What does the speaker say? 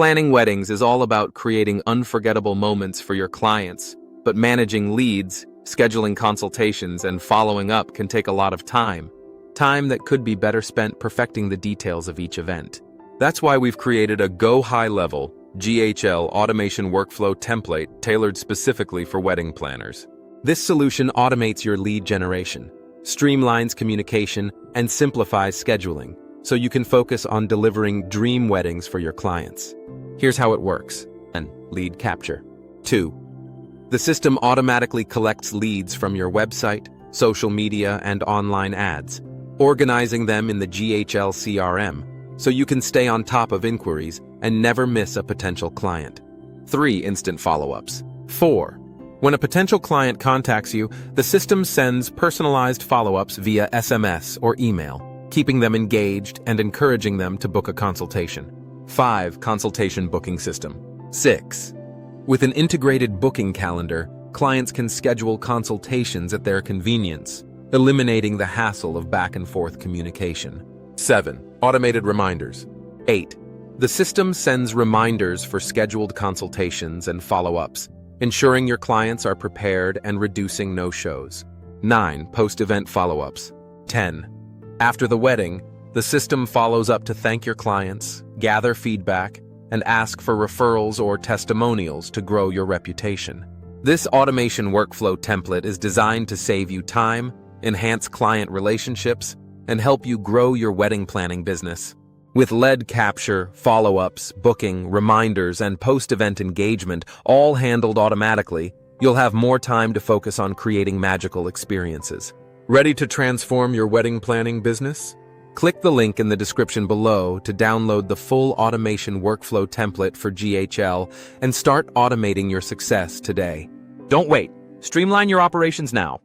Planning weddings is all about creating unforgettable moments for your clients, but managing leads, scheduling consultations, and following up can take a lot of time. Time that could be better spent perfecting the details of each event. That's why we've created a GoHighLevel GHL automation workflow template tailored specifically for wedding planners. This solution automates your lead generation, streamlines communication, and simplifies scheduling, so you can focus on delivering dream weddings for your clients. Here's how it works. Lead capture. 2. The system automatically collects leads from your website, social media, and online ads, organizing them in the GHL CRM, so you can stay on top of inquiries and never miss a potential client. 3. Instant follow-ups. 4. When a potential client contacts you, the system sends personalized follow-ups via SMS or email, keeping them engaged and encouraging them to book a consultation. 5. Consultation booking system. 6. With an integrated booking calendar, clients can schedule consultations at their convenience, eliminating the hassle of back-and-forth communication. 7. Automated reminders. 8. The system sends reminders for scheduled consultations and follow-ups, ensuring your clients are prepared and reducing no-shows. 9. Post-event follow-ups. 10. After the wedding, the system follows up to thank your clients, gather feedback, and ask for referrals or testimonials to grow your reputation. This automation workflow template is designed to save you time, enhance client relationships, and help you grow your wedding planning business. With lead capture, follow-ups, booking, reminders, and post-event engagement all handled automatically, you'll have more time to focus on creating magical experiences. Ready to transform your wedding planning business? Click the link in the description below to download the full automation workflow template for GHL and start automating your success today. Don't wait. Streamline your operations now.